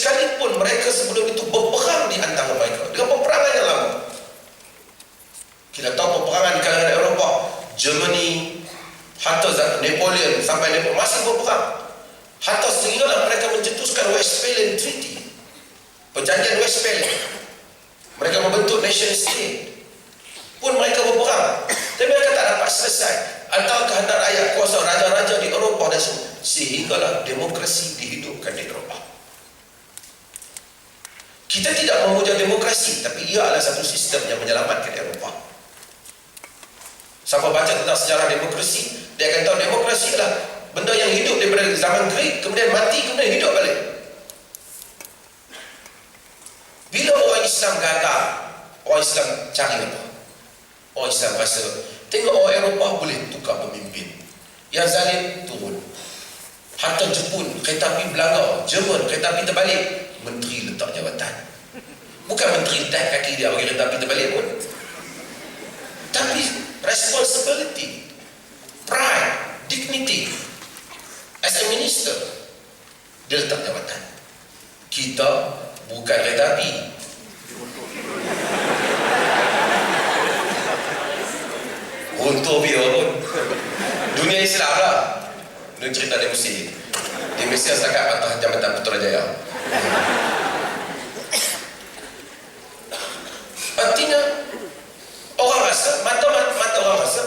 sekalipun mereka sebelum itu berperang di antara mereka dengan peperangan yang lama. Kita tahu peperangan di kalangan Eropah, Germany, hatta Napoleon sampai Napoleon masih berperang. Hatta sehinggalah mereka mencetuskan Westphalian Treaty, perjanjian Westphalia. Mereka membentuk nation state. Pun mereka berperang, tapi mereka tak dapat selesai antara kehendak rakyat kuasa raja-raja di Eropah dan semua, sehinggalah demokrasi dihidupkan di Eropah. Kita tidak memuja demokrasi, tapi ia adalah satu sistem yang menyelamatkan Eropah. Siapa baca tentang sejarah demokrasi, dia akan tahu demokrasi adalah benda yang hidup daripada zaman Greek, kemudian mati, kemudian hidup balik. Bila orang Islam gagal, orang Islam cari apa? Orang Islam rasa, tengok orang Eropah boleh tukar pemimpin, yang zalim turun. Hatta Jepun, kereta api berlanggar, Jerman, kereta api terbalik, menteri letak jawatan. Bukan menteri letak kaki dia bagi kereta api terbalik pun, tapi responsibility, pride, dignity. As a minister, dia letak jawatan. Kita bukan kereta api. Untuk biar pun dunia Islam lah. Ini cerita di Mesir. Di Mesir setakat patah Jambatan Putrajaya. Artinya orang rasa, mata orang rasa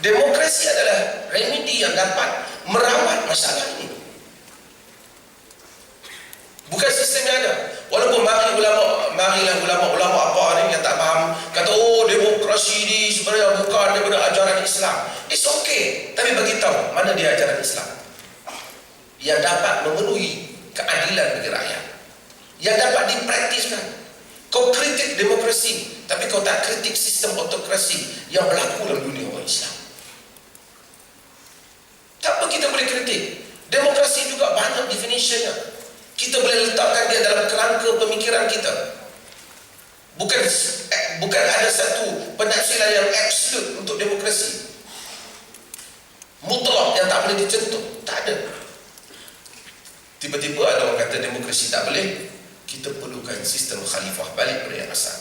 demokrasi adalah remedi yang dapat merawat masalah ini. Bukan sistem yang ada. Walaupun marilah ulama-ulama apa ni yang tak faham kata, oh demokrasi ni sebenarnya bukan daripada ajaran Islam. It's okay, tapi bagi tahu mana dia ajaran Islam yang dapat memenuhi keadilan bagi rakyat, yang dapat dipraktiskan. Kau kritik demokrasi, tapi kau tak kritik sistem autokrasi yang berlaku dalam dunia orang Islam. Tak apa kita boleh kritik. Demokrasi juga banyak definitionnya. Kita boleh letakkan dia dalam kerangka pemikiran kita. Bukan ada satu penafsiran yang absolut untuk demokrasi, mutlak yang tak boleh dicentuh. Tak ada. Tiba-tiba ada orang kata demokrasi tak boleh. Kita perlukan sistem khalifah, balik pada yang asal.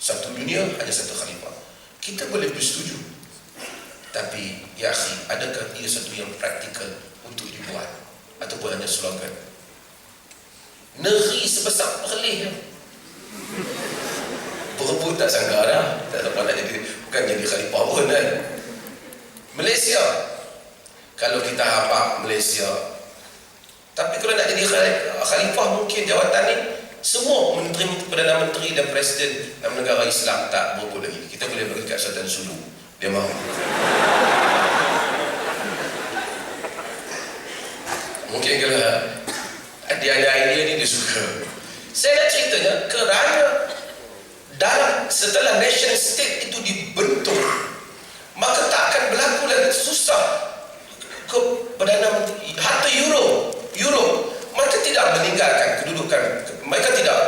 Satu dunia, hanya satu khalifah. Kita boleh bersetuju, tapi ya akhi, adakah ia satu yang praktikal untuk dibuat, ataupun hanya slogan? Negeri sebesar Perlis, berebut tak sangka dah. Tak siapa nak jadi, bukan jadi khalifah pun kan. Malaysia, kalau kita hafal Malaysia, tapi kalau nak jadi khalifah, mungkin jawatan ni semua menteri, Perdana Menteri dan Presiden dalam negara Islam tak berebut lagi. Kita boleh bagi kat Sultan Sulu, dia mahu. Mungkin kalau dia ada idea ni, dia suka. Saya nak ceritanya kerana dalam setelah nation state itu dibentuk, maka tak akan berlaku lagi susah ke Perdana Menteri. Hatta Europe mereka tidak meninggalkan kedudukan, mereka tidak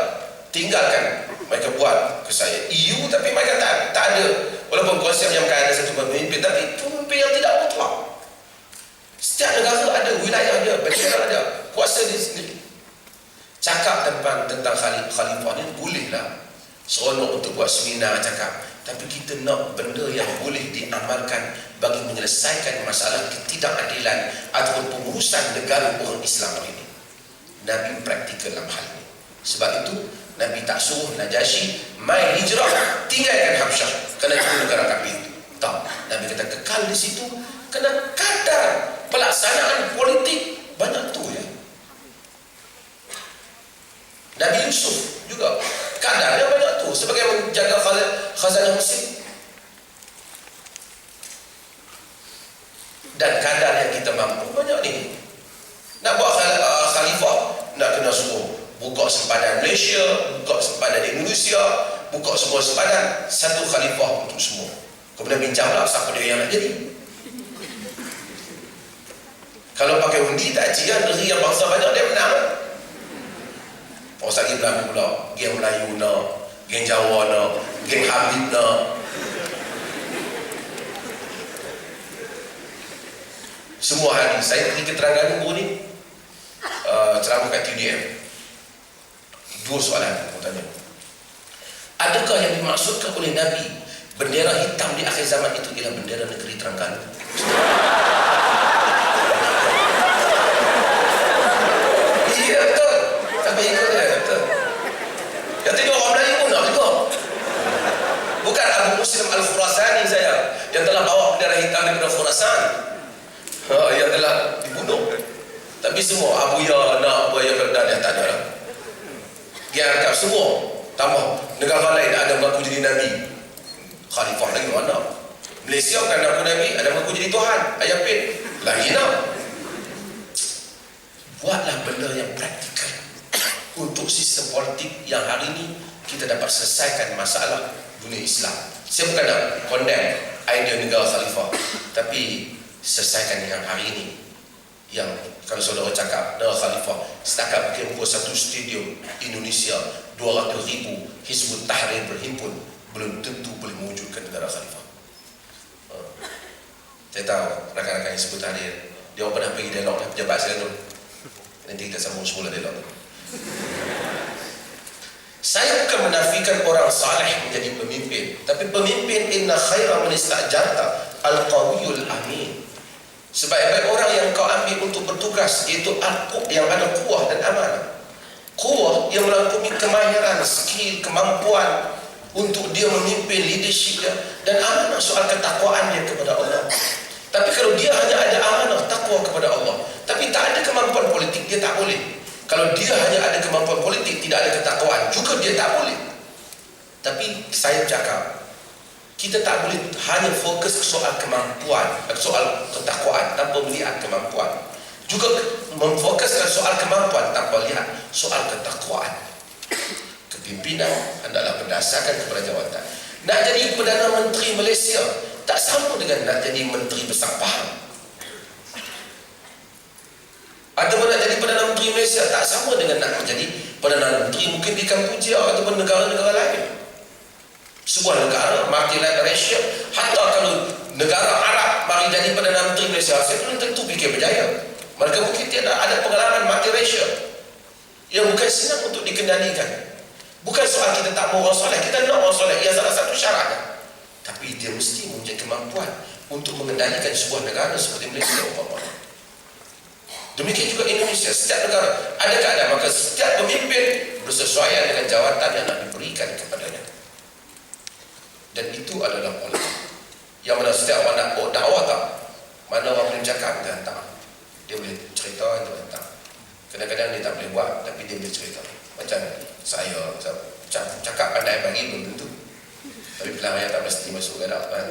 tinggalkan, mereka buat ke saya EU, tapi mereka tak ada, walaupun konsep yang bukan ada satu pemimpin, tapi pemimpin yang tidak mutlak. Setiap negara ada wilayah dia, bendera ada, kuasa dia sendiri. Cakap tentang khalifah ni bolehlah, seronok untuk buat seminar cakap, tapi kita nak benda yang boleh diamalkan bagi menyelesaikan masalah ketidakadilan ataupun pengurusan negara orang Islam ini. Nabi praktikal dalam hal ini. Sebab itu Nabi tak suruh Najasyi mai hijrah tinggalkan Habsyah kerana itu negara kafir. Tak, Nabi kata kekal di situ kerana kadar pelaksanaan politik banyak tu ya. Nabi Yusuf juga kadarnya banyak tu sebagai menjaga khazanah Mesir. Dan kadar yang kita mampu banyak ni. Nak buat khalifah, nak kena suruh buka sempadan Malaysia, buka sempadan Indonesia, buka semua sempadan, satu khalifah untuk semua. Kemudian bincanglah siapa dia yang nak jadi. Kalau pakai undi tak cian, negeri yang bangsa banyak dia menang. Orang lagi berlaku pula, geng Melayu nak, geng Jawa nak, geng Habib nak. Semua hari saya pergi keterangan guru ni, ceramah kat TUDM. Dua soalan aku tanya. Adakah yang dimaksudkan oleh Nabi bendera hitam di akhir zaman itu ialah bendera negeri Terengganu? Iya betul. Tapi ikut dia betul. Yang tadi orang Melayu pun nak juga. Bukan Abu Muslim Al-Khurasani saya yang telah bawa bendera hitam daripada Khurasan, yang telah dibunuh. Tapi semua Abu Ya nak Abu Ya Berdan yang tak ada lah. Dia angkat semua. Tambah negara lain ada mengaku jadi Nabi. Khalifah lagi mana? Malaysia kan aku Nabi, ada mengaku jadi Tuhan. Ayah Pin lagi nak. Buatlah benda yang praktikal untuk sistem politik yang hari ini kita dapat selesaikan masalah dunia Islam. Saya bukan nak condemn idea negara Khalifah, tapi selesaikan yang hari ini. Yang kalau saudara cakap negara Khalifah setakat mungkin buat satu stadium Indonesia 200,000 Hizbut Tahrir berhimpun, belum tentu boleh mewujudkan negara Khalifah. Saya tahu rakan-rakan Hizbut Tahrir dia pernah pergi dialog dengan pejabat saya dulu. Nanti kita sambung semula dialog. Saya bukan menafikan orang saleh menjadi pemimpin, tapi pemimpin inna khaira man istajarta al-qawiyul amin. Sebaik-baik orang yang kau ambil untuk bertugas iaitu yang ada kuah dan amanah. Kuah yang melengkapi kemahiran, skill, kemampuan untuk dia memimpin leadership dia, dan amanah soal ketakwaan dia kepada Allah. Tapi kalau dia hanya ada amanah takwa kepada Allah, tapi tak ada kemampuan politik, dia tak boleh. Kalau dia hanya ada kemampuan politik, tidak ada ketakwaan, juga dia tak boleh. Tapi saya cakap, kita tak boleh hanya fokus ke soal kemampuan, soal ketakwaan tanpa melihat kemampuan. Juga memfokuskan soal kemampuan tanpa lihat soal ketakwaan. Kepimpinan hendaklah berdasarkan kepada jawatan. Nak jadi Perdana Menteri Malaysia tak sama dengan nak jadi Menteri Besar Pahang. Ataupun nak jadi Perdana Menteri Malaysia tak sama dengan nak menjadi Perdana Menteri mungkin di Kampuja ataupun negara-negara lain. Sebuah negara multiracial, hatta kalau negara Arab mari jadi Perdana Menteri Malaysia, saya belum tentu fikir berjaya. Mereka mungkin tidak ada pengalaman multiracial yang bukan senang untuk dikendalikan. Bukan soal kita tak mau orang soleh, kita nak orang soleh, ia salah satu syaratnya. Tapi dia mesti mempunyai kemampuan untuk mengendalikan sebuah negara seperti Malaysia umpamanya. Demikian juga Indonesia, setiap negara ada keadaan, maka setiap pemimpin bersesuaian dengan jawatan yang nak diberikan kepadanya. Dan itu adalah politik. Yang mana setiap orang nak buat dakwah tak, mana orang boleh cakap, dia hantar. Dia boleh cerita, dia hantar. Kadang-kadang dia tak boleh buat, tapi dia boleh cerita. Macam saya cakap pandai bagi belum tentu, tapi pilihan raya tak mesti masuk ke dalam.